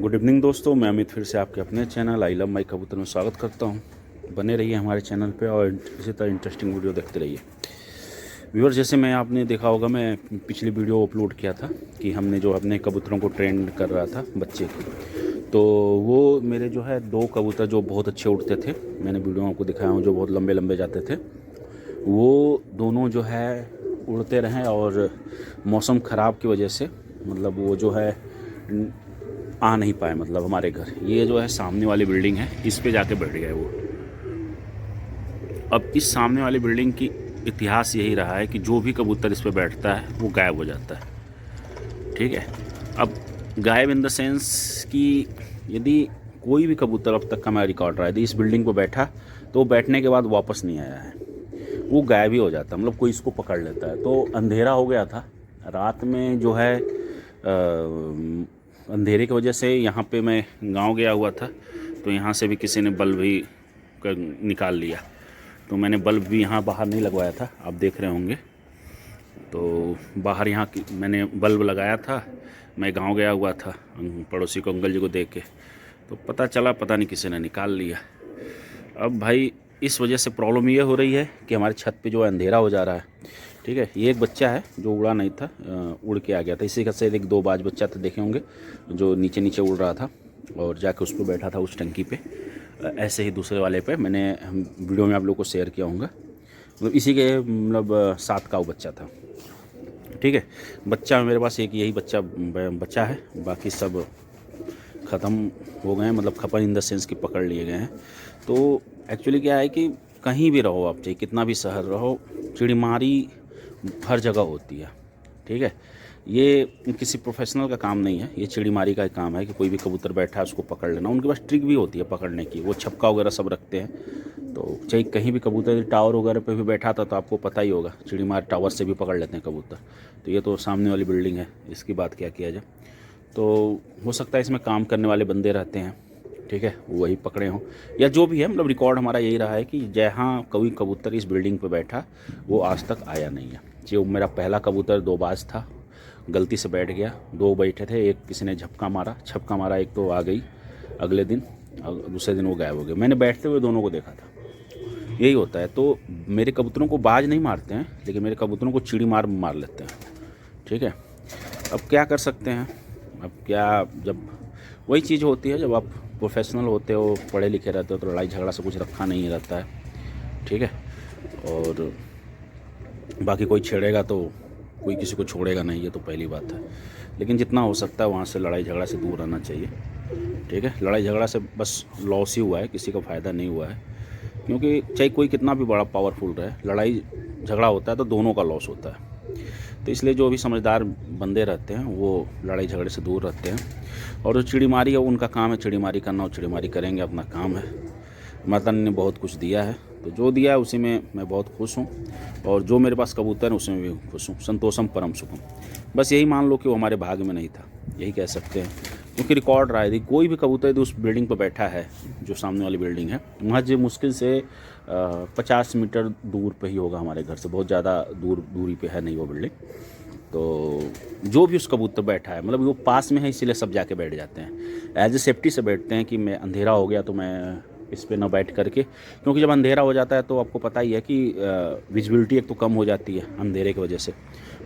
Good evening दोस्तों, मैं अमित फिर से आपके अपने चैनल आई लव माई कबूतर में स्वागत करता हूं। बने रहिए हमारे चैनल पे और इसी तरह इंटरेस्टिंग वीडियो देखते रहिए। व्यूअर, जैसे मैं आपने देखा होगा, मैं पिछली वीडियो अपलोड किया था कि हमने जो अपने कबूतरों को ट्रेंड कर रहा था बच्चे को, तो वो मेरे जो है 2 कबूतर जो बहुत अच्छे उड़ते थे, मैंने वीडियो आपको दिखाया हूँ, जो बहुत लंबे लंबे जाते थे, वो दोनों जो है उड़ते रहे और मौसम ख़राब की वजह से मतलब वो जो है आ नहीं पाए मतलब हमारे घर। ये जो है सामने वाली बिल्डिंग है, इस पे जाके बैठ गए वो। अब इस सामने वाली बिल्डिंग की इतिहास यही रहा है कि जो भी कबूतर इस पे बैठता है वो गायब हो जाता है। ठीक है, अब गायब इन द सेंस कि यदि कोई भी कबूतर अब तक का मैं रिकॉर्ड रहा है, यदि इस बिल्डिंग पर बैठा तो बैठने के बाद वापस नहीं आया है, वो गायब ही हो जाता, मतलब कोई इसको पकड़ लेता है। तो अंधेरा हो गया था रात में, जो है अंधेरे की वजह से यहाँ पे मैं गांव गया हुआ था, तो यहाँ से भी किसी ने बल्ब भी निकाल लिया, तो मैंने बल्ब भी यहाँ बाहर नहीं लगवाया था, आप देख रहे होंगे। तो बाहर यहाँ की मैंने बल्ब लगाया था, मैं गांव गया हुआ था, पड़ोसी को अंकल जी को देख के, तो पता चला पता नहीं किसी ने निकाल लिया। अब भाई इस वजह से प्रॉब्लम ये हो रही है कि हमारे छत पे जो है अंधेरा हो जा रहा है। ठीक है, ये एक बच्चा है जो उड़ा नहीं था, उड़ के आ गया था। इसी का से एक 2 बाज बच्चा था, देखे होंगे, जो नीचे नीचे उड़ रहा था और जाके उस पर बैठा था उस टंकी पे। ऐसे ही दूसरे वाले पे मैंने वीडियो में आप लोग को शेयर किया होगा, मतलब इसी के मतलब 7 का वो बच्चा था। ठीक है, बच्चा मेरे पास एक यही बच्चा है, बाकी सब ख़त्म हो गए हैं, मतलब खपन इन द सेंस कि पकड़ लिए गए हैं। तो एक्चुअली क्या है कि कहीं भी रहो आप, चाहे कितना भी शहर रहो, चिड़ीमारी हर जगह होती है। ठीक है, ये किसी प्रोफेशनल का काम नहीं है, ये चिड़ीमारी का काम है कि कोई भी कबूतर बैठा है उसको पकड़ लेना। उनके पास ट्रिक भी होती है पकड़ने की, वो छक्का वगैरह सब रखते हैं। तो चाहे कहीं भी कबूतर टावर वगैरह पे भी बैठा था तो आपको पता ही होगा, चिड़ीमार टावर से भी पकड़ लेते हैं कबूतर। तो ये तो सामने वाली बिल्डिंग है, इसकी बात क्या किया जाए। तो हो सकता है इसमें काम करने वाले बंदे रहते हैं, ठीक है, वही पकड़े हों या जो भी है, मतलब रिकॉर्ड हमारा यही रहा है कि जहाँ कोई कबूतर इस बिल्डिंग पे बैठा वो आज तक आया नहीं है। जो मेरा पहला कबूतर 2 बाज था, गलती से बैठ गया, 2 बैठे थे, एक किसी ने छक्का मारा, एक तो आ गई अगले दिन, दूसरे दिन वो गायब हो गए। मैंने बैठते हुए दोनों को देखा था। यही होता है। तो मेरे कबूतरों को बाज नहीं मारते हैं, लेकिन मेरे कबूतरों को चिड़ी मार लेते हैं। ठीक है, अब क्या कर सकते हैं, अब क्या, जब वही चीज़ होती है, जब आप प्रोफेशनल होते हो, पढ़े लिखे रहते हो, तो लड़ाई झगड़ा से कुछ रखा नहीं रहता है। ठीक है, और बाकी कोई छेड़ेगा तो कोई किसी को छोड़ेगा नहीं, ये तो पहली बात है। लेकिन जितना हो सकता है वहाँ से लड़ाई झगड़ा से दूर रहना चाहिए। ठीक है, लड़ाई झगड़ा से बस लॉस ही हुआ है, किसी को फ़ायदा नहीं हुआ है, क्योंकि चाहे कोई कितना भी बड़ा पावरफुल रहे, लड़ाई झगड़ा होता है तो दोनों का लॉस होता है। तो इसलिए जो भी समझदार बंदे रहते हैं वो लड़ाई झगड़े से दूर रहते हैं। और जो चिड़ीमारी है, उनका काम है चिड़ीमारी करना, और चिड़ीमारी करेंगे, अपना काम है। माता ने बहुत कुछ दिया है, तो जो दिया है उसी में मैं बहुत खुश हूँ, और जो मेरे पास कबूतर है उसमें भी खुश हूँ। संतोषम परम सुखम, बस यही मान लो कि वो हमारे भाग्य में नहीं था, यही कह सकते हैं। क्योंकि रिकॉर्ड रहा है, कोई भी कबूतर यदि उस बिल्डिंग पर बैठा है, जो सामने वाली बिल्डिंग है, वहाँ जो मुश्किल से 50 मीटर दूर पे ही होगा हमारे घर से, बहुत ज़्यादा दूरी पे है नहीं वो बिल्डिंग। तो जो भी उस कबूतर बैठा है, मतलब वो पास में है, इसीलिए सब जाके बैठ जाते हैं, एज ए सेफ्टी से बैठते हैं कि मैं अंधेरा हो गया तो मैं इस पे ना बैठ करके, क्योंकि जब अंधेरा हो जाता है तो आपको पता ही है कि विजिबिलिटी एक तो कम हो जाती है अंधेरे की वजह से।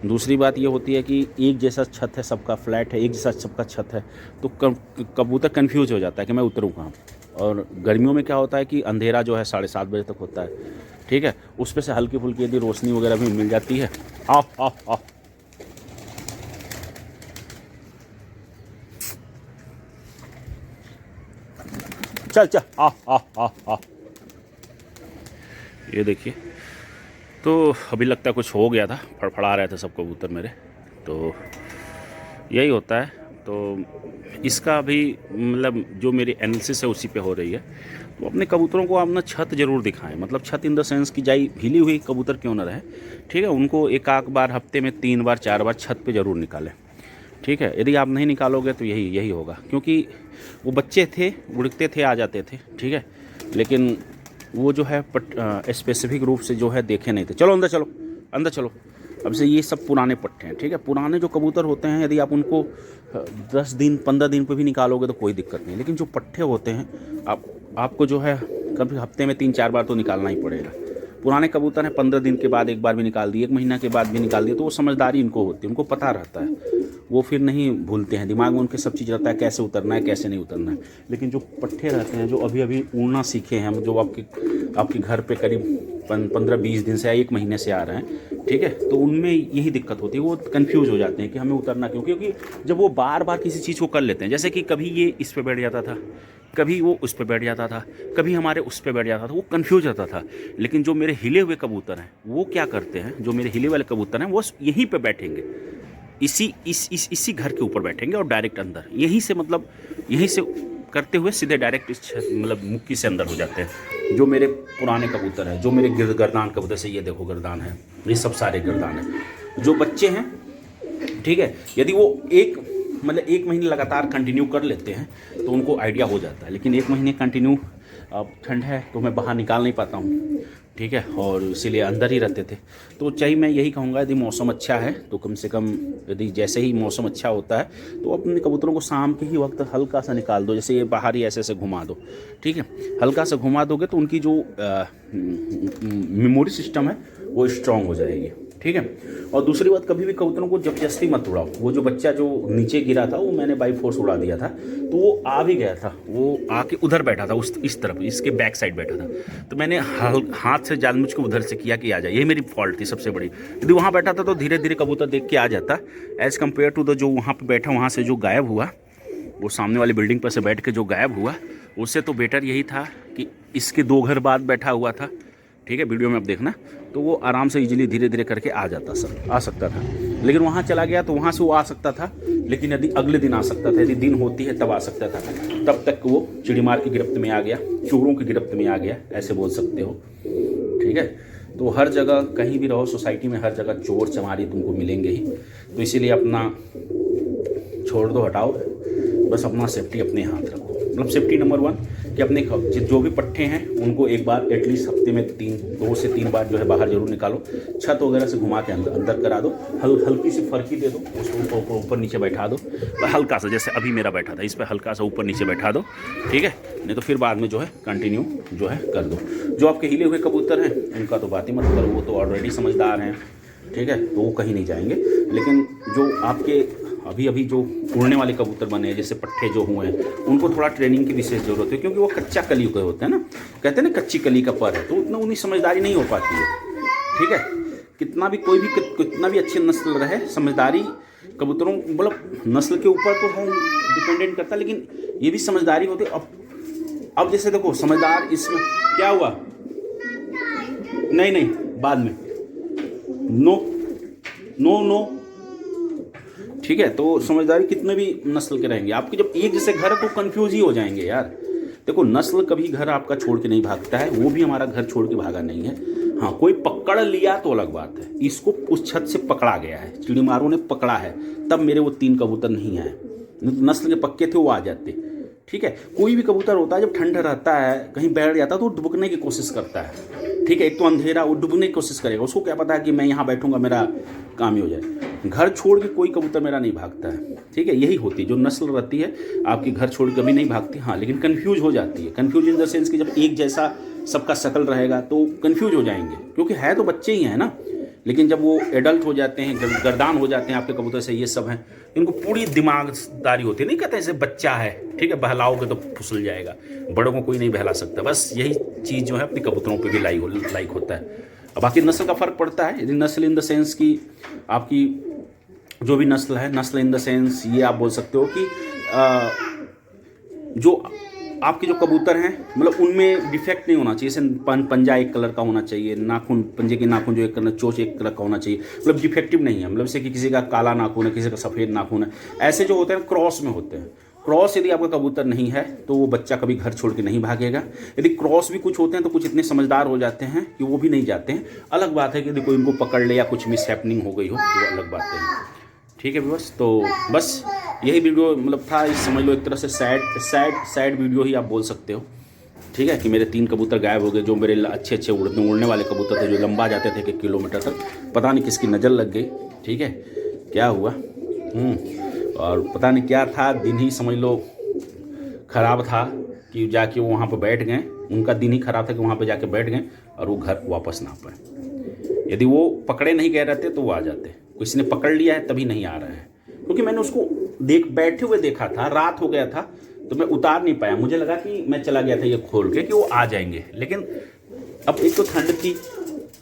दूसरी बात ये होती है कि एक जैसा छत है, सबका फ्लैट है, एक जैसा सबका छत है, तो कबूतर कन्फ्यूज हो जाता है कि मैं उतरूँ कहाँ। और गर्मियों में क्या होता है कि अंधेरा जो है 7:30 बजे तक होता है। ठीक है, उस पर से हल्की फुल्की यदि रोशनी वगैरह भी मिल जाती है, आओ आओ आओ, चल आ आ आ आ, ये देखिए। तो अभी लगता है कुछ हो गया था, फड़फड़ा रहे थे सब कबूतर मेरे, तो यही होता है। तो इसका भी मतलब जो मेरी एनालिसिस है उसी पे हो रही है। तो अपने कबूतरों को आप ना छत ज़रूर दिखाएं, मतलब छत इन द सेंस की जाई हिली हुई कबूतर क्यों ना रहे। ठीक है, उनको एक आध बार हफ्ते में 3 बार 4 बार छत पे ज़रूर निकालें। ठीक है, यदि आप नहीं निकालोगे तो यही होगा, क्योंकि वो बच्चे थे, उड़ते थे, आ जाते थे। ठीक है, लेकिन वो जो है स्पेसिफिक रूप से जो है देखे नहीं थे। चलो अंदर चलो, अंदर चलो, अब से ये सब पुराने पट्टे हैं, ठीक है। पुराने जो कबूतर होते हैं यदि आप उनको 10 दिन 15 दिन पे भी निकालोगे तो कोई दिक्कत नहीं, लेकिन जो पट्टे होते हैं आपको जो है कभी हफ्ते में 3-4 बार तो निकालना ही पड़ेगा। पुराने कबूतर हैं 15 दिन के बाद एक बार भी निकाल दिए, 1 महीना के बाद भी निकाल दिए, तो वो समझदारी इनको होती है, उनको पता रहता है, वो फिर नहीं भूलते हैं, दिमाग में उनके सब चीज़ रहता है कैसे उतरना है कैसे नहीं उतरना है। लेकिन जो पट्टे रहते हैं जो अभी अभी उड़ना सीखे हैं, जो आपके घर पे करीब 15-20 दिन से या 1 महीने से आ रहे हैं, ठीक है, तो उनमें यही दिक्कत होती है, वो कन्फ्यूज़ हो जाते हैं कि हमें उतरना क्यों, क्योंकि जब वो बार बार किसी चीज़ को कर लेते हैं, जैसे कि कभी ये इस पर बैठ जाता था, कभी वो उस पर बैठ जाता था, कभी हमारे उस पर बैठ जाता था, वो कन्फ्यूज रहता था। लेकिन जो मेरे हिले हुए कबूतर हैं वो क्या करते हैं, जो मेरे हिले वाले कबूतर हैं वो यहीं पे बैठेंगे, इसी घर के ऊपर बैठेंगे और डायरेक्ट अंदर, यहीं से करते हुए सीधे डायरेक्ट मतलब मुक्की से अंदर हो जाते हैं। जो मेरे पुराने कबूतर हैं, जो मेरे गर्दान कबूतर से, ये देखो गर्दान है, ये सब सारे गर्दान हैं। जो बच्चे हैं, ठीक है, यदि वो 1 महीने लगातार कंटिन्यू कर लेते हैं तो उनको आइडिया हो जाता है, लेकिन 1 महीने कंटिन्यू, अब ठंड है तो मैं बाहर निकाल नहीं पाता हूँ, ठीक है, और इसीलिए अंदर ही रहते थे। तो चाहिए मैं यही कहूँगा, यदि मौसम अच्छा है तो कम से कम, यदि जैसे ही मौसम अच्छा होता है तो अपने कबूतरों को शाम के ही वक्त हल्का सा निकाल दो, जैसे ये बाहर ही ऐसे घुमा दो, ठीक है, हल्का सा घुमा दोगे तो उनकी जो मेमोरी सिस्टम है वो स्ट्रांग हो जाएगी, ठीक है। और दूसरी बात, कभी भी कबूतरों को जबरदस्ती मत उड़ाओ। वो जो बच्चा जो नीचे गिरा था वो मैंने बाई फोर्स उड़ा दिया था, तो वो आ भी गया था, वो आके उधर बैठा था, इस तरफ, इसके बैक साइड बैठा था, तो मैंने हाथ से जानबूझ के उधर से किया कि आ जाए, यही मेरी फॉल्ट थी सबसे बड़ी। यदि वहाँ बैठा था तो धीरे धीरे कबूतर देख के आ जाता, एज़ कम्पेयर टू द जो वहाँ पर बैठा, वहाँ से जो गायब हुआ, वो सामने वाली बिल्डिंग पर से बैठ के जो गायब हुआ, उससे तो बेटर यही था कि इसके 2 घर बाद बैठा हुआ था, ठीक है, वीडियो में आप देखना, तो वो आराम से इजीली धीरे धीरे करके आ सकता था। लेकिन वहाँ चला गया तो वहाँ से वो आ सकता था, लेकिन यदि अगले दिन आ सकता था, यदि दिन होती है तब आ सकता था, तब तक वो चिड़ीमार की गिरफ्त में आ गया, चोरों की गिरफ्त में आ गया, ऐसे बोल सकते हो, ठीक है। तो हर जगह कहीं भी रहो, सोसाइटी में हर जगह चोर चमारी तुमको मिलेंगे ही, तो इसीलिए अपना छोड़ दो, हटाओ, बस अपना सेफ्टी अपने हाथ रखो। मतलब सेफ्टी नंबर 1 कि अपने जो भी पट्टे हैं उनको एक बार एटलीस्ट हफ्ते में 2 से 3 बार जो है बाहर जरूर निकालो, छत वगैरह से घुमा के अंदर करा दो, हल्की सी फर्की दे दो, उसको ऊपर नीचे बैठा दो, हल्का सा, जैसे अभी मेरा बैठा था इस पर हल्का सा ऊपर नीचे बैठा दो, ठीक है, नहीं तो फिर बाद में जो है कंटिन्यू जो है कर दो। जो आपके हिले हुए कबूतर हैं उनका तो बात ही मत करो, वो तो ऑलरेडी समझदार हैं, ठीक है, तो वो कहीं नहीं जाएंगे। लेकिन जो आपके अभी जो उड़ने वाले कबूतर बने हैं, जैसे पट्टे जो हुए हैं, उनको थोड़ा ट्रेनिंग की विशेष ज़रूरत है, क्योंकि वो कच्चा कली के होते हैं ना, कहते हैं ना कच्ची कली का पर है, तो उतना उन्हीं समझदारी नहीं हो पाती है, ठीक है। कितना भी अच्छी नस्ल रहे, समझदारी कबूतरों, मतलब नस्ल के ऊपर तो है डिपेंडेंट करता, लेकिन ये भी समझदारी होती है। अब जैसे देखो समझदार, इसमें क्या हुआ, नहीं बाद में, नो, ठीक है। तो समझदारी कितने भी नस्ल के रहेंगे, आपके जब एक जैसे घर है तो कंफ्यूज ही हो जाएंगे यार। देखो नस्ल कभी घर आपका छोड़ के नहीं भागता है, वो भी हमारा घर छोड़ के भागा नहीं है। हाँ, कोई पकड़ लिया तो अलग बात है, इसको उस छत से पकड़ा गया है, चिड़ीमारों ने पकड़ा है, तब मेरे वो 3 कबूतर नहीं आए, नस्ल के पक्के थे वो आ जाते, ठीक है। कोई भी कबूतर होता है जब ठंडा रहता है कहीं बैठ जाता है तो डुबकने की कोशिश करता है, ठीक है, एक तो अंधेरा, वो डुबने की कोशिश करेगा, उसको क्या पता है कि मैं यहाँ बैठूंगा मेरा काम ही हो जाए। घर छोड़ के कोई कबूतर मेरा नहीं भागता है, ठीक है, यही होती है जो नस्ल रहती है आपकी, घर छोड़ के कभी नहीं भागती, हाँ, लेकिन कन्फ्यूज हो जाती है। कन्फ्यूज इन द सेंस कि जब एक जैसा सबका शकल रहेगा तो कन्फ्यूज हो जाएंगे, क्योंकि है तो बच्चे ही हैं ना, लेकिन जब वो एडल्ट हो जाते हैं, गर्दान हो जाते हैं आपके कबूतर से, ये सब हैं, इनको पूरी दिमागदारी होती है, नहीं कहते ऐसे बच्चा है, ठीक है, बहलाओगे तो फुसल जाएगा, बड़ों को कोई नहीं बहला सकता, बस यही चीज़ जो है अपनी कबूतरों पे भी लाइक होता है। अब बाकी नस्ल का फ़र्क पड़ता है, यदि नस्ल इन द सेंस की आपकी जो भी नस्ल है, नस्ल इन द सेंस ये आप बोल सकते हो कि जो आपके जो कबूतर हैं मतलब उनमें डिफेक्ट नहीं होना चाहिए, जैसे पंजा एक कलर का होना चाहिए, नाखून, पंजे के नाखून जो एक कलर, चोंच एक कलर का होना चाहिए, मतलब डिफेक्टिव नहीं है, मतलब जैसे कि किसी का काला नाखून है, किसी का सफ़ेद नाखून है, ऐसे जो होते हैं क्रॉस में होते हैं। क्रॉस यदि आपका कबूतर नहीं है तो वो बच्चा कभी घर छोड़ के नहीं भागेगा। यदि क्रॉस भी कुछ होते हैं तो कुछ इतने समझदार हो जाते हैं कि वो भी नहीं जाते हैं। अलग बात है कि यदि कोई उनको पकड़ ले या कुछ मिस हैपनिंग हो गई हो तो अलग बात है, ठीक है बस। तो बस यही वीडियो मतलब था, समझ लो एक तरह से सैड वीडियो ही आप बोल सकते हो, ठीक है, कि मेरे 3 कबूतर गायब हो गए, जो मेरे अच्छे अच्छे उड़ने वाले कबूतर थे, जो लंबा जाते थे 1 किलोमीटर तक, पता नहीं किसकी नज़र लग गई। ठीक है, क्या हुआ और पता नहीं क्या था, दिन ही समझ लो ख़राब था कि जाके वो वहाँ पर बैठ गए। उनका दिन ही ख़राब था कि वहाँ पर जाके बैठ गए और वो घर वापस ना पाए। यदि वो पकड़े नहीं गए रहते तो वो आ जाते। किसी ने पकड़ लिया है तभी नहीं आ रहा है, क्योंकि मैंने उसको बैठे हुए देखा था, रात हो गया था तो मैं उतार नहीं पाया। मुझे लगा कि मैं चला गया था ये खोल के कि वो आ जाएंगे, लेकिन अब एक तो ठंड थी,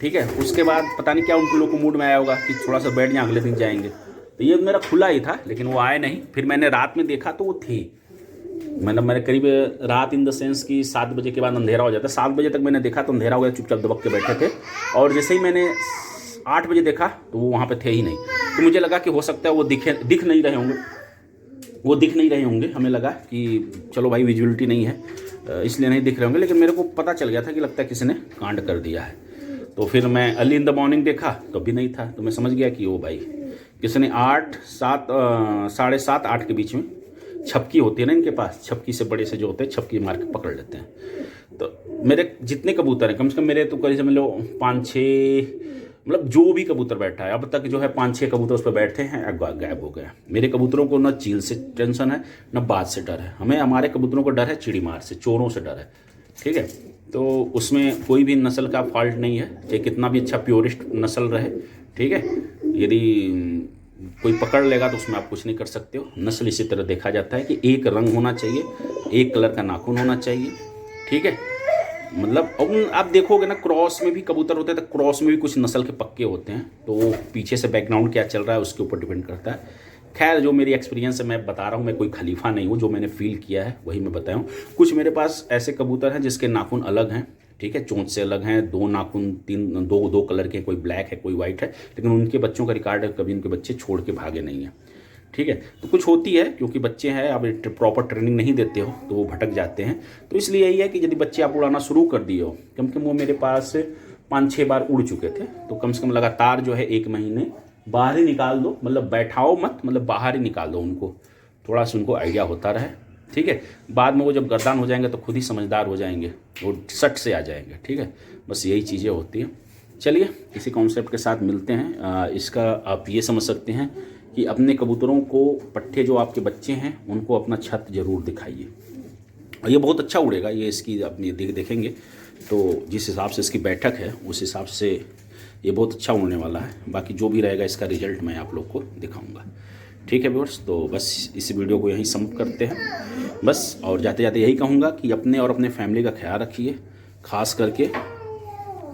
ठीक है, उसके बाद पता नहीं क्या उन लोग को मूड में आया होगा कि थोड़ा सा बैठ जाए, अगले दिन जाएंगे। तो ये मेरा खुला ही था, लेकिन वो आए नहीं। फिर मैंने रात में देखा तो वो थी, मतलब मैंने करीब रात इन द सेंस कि 7 बजे के बाद अंधेरा हो जाता है। 7 बजे तक मैंने देखा तो अंधेरा हो गया, चुपचाप दबक के बैठे थे। और जैसे ही मैंने 8 बजे देखा तो वो वहाँ पे थे ही नहीं। तो मुझे लगा कि हो सकता है वो दिख नहीं रहे होंगे। हमें लगा कि चलो भाई विजुअलिटी नहीं है इसलिए नहीं दिख रहे होंगे, लेकिन मेरे को पता चल गया था कि लगता है किसी ने कांड कर दिया है। तो फिर मैं अर्ली इन द मॉर्निंग देखा तो भी नहीं था। तो मैं समझ गया कि वो भाई किसी ने 7:30 8 के बीच में, छपकी होती है ना इनके पास, छपकी से बड़े से जो होते हैं छपकी मार के पकड़ लेते हैं। तो मेरे जितने कबूतर हैं, कम से कम मेरे तो करीब समझ लो 5-6, मतलब जो भी कबूतर बैठा है अब तक जो है 5-6 कबूतर उस पर बैठे हैं, गायब हो गए। मेरे कबूतरों को ना चील से टेंशन है ना बाज से डर है। हमारे कबूतरों को डर है चिड़ी मार से, चोरों से डर है। ठीक है, तो उसमें कोई भी नस्ल का फॉल्ट नहीं है, चाहे कितना भी अच्छा प्योरिस्ट नस्ल रहे। ठीक है, यदि कोई पकड़ लेगा तो उसमें आप कुछ नहीं कर सकते हो। नस्ल इसी तरह देखा जाता है कि एक रंग होना चाहिए, एक कलर का नाखून होना चाहिए। ठीक है, मतलब अब आप देखोगे ना क्रॉस में भी कबूतर होते हैं, तो क्रॉस में भी कुछ नस्ल के पक्के होते हैं, तो वो पीछे से बैकग्राउंड क्या चल रहा है उसके ऊपर डिपेंड करता है। खैर, जो मेरी एक्सपीरियंस है मैं बता रहा हूँ, मैं कोई खलीफा नहीं हूँ, जो मैंने फील किया है वही मैं बताया हूँ। कुछ मेरे पास ऐसे कबूतर हैं जिसके नाखून अलग हैं, ठीक है, चोंच से अलग हैं, 2 नाखून 2 कलर के, कोई ब्लैक है कोई वाइट है, लेकिन उनके बच्चों का रिकॉर्ड है कभी उनके बच्चे छोड़ के भागे नहीं हैं। ठीक है, तो कुछ होती है क्योंकि बच्चे हैं, आप प्रॉपर ट्रेनिंग नहीं देते हो तो वो भटक जाते हैं। तो इसलिए यही है कि यदि बच्चे आप उड़ाना शुरू कर दिए हो, कम से कम वो मेरे पास 5-6 बार उड़ चुके थे, तो कम से कम लगातार जो है 1 महीने बाहर ही निकाल दो, मतलब बैठाओ मत, मतलब बाहर ही निकाल दो उनको, थोड़ा सा उनको आइडिया होता रहे। ठीक है, बाद में वो जब गर्दान हो जाएंगे तो खुद ही समझदार हो जाएंगे, वो सट से आ जाएंगे। ठीक है, बस यही चीज़ें होती हैं। चलिए इसी कॉन्सेप्ट के साथ मिलते हैं। इसका आप ये समझ सकते हैं कि अपने कबूतरों को, पट्ठे जो आपके बच्चे हैं उनको अपना छत ज़रूर दिखाइए, और ये बहुत अच्छा उड़ेगा। ये इसकी अपनी देखेंगे तो जिस हिसाब से इसकी बैठक है उस हिसाब से ये बहुत अच्छा उड़ने वाला है। बाकी जो भी रहेगा इसका रिजल्ट मैं आप लोग को दिखाऊंगा। ठीक है व्यूअर्स, तो बस इस वीडियो को यहीं समाप्त करते हैं बस। और जाते जाते यही कहूँगा कि अपने और अपने फैमिली का ख्याल रखिए, ख़ास करके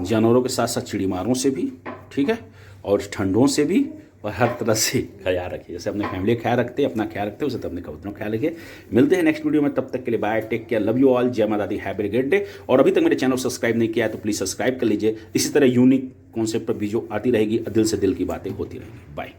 जानवरों के साथ साथ चिड़ीमारों से भी, ठीक है, और ठंडों से भी, और हर तरह से ख्याल रखिए। जैसे अपने फैमिली का ख्याल रखते हैं, अपना ख्याल रखते हैं, उसे तो अपने कबूतरों का ख्याल रखिए। मिलते हैं नेक्स्ट वीडियो में, तब तक के लिए bye, take care, love you all, जय माता दी, हैप्पी ग्रेट डे। और अभी तक मेरे चैनल सब्सक्राइब नहीं किया है तो प्लीज़ सब्सक्राइब कर लीजिए। इसी तरह यूनिक कॉन्सेप्ट पर वीडियो आती रहेगी, दिल से दिल की बातें होती रहेंगी। बाय।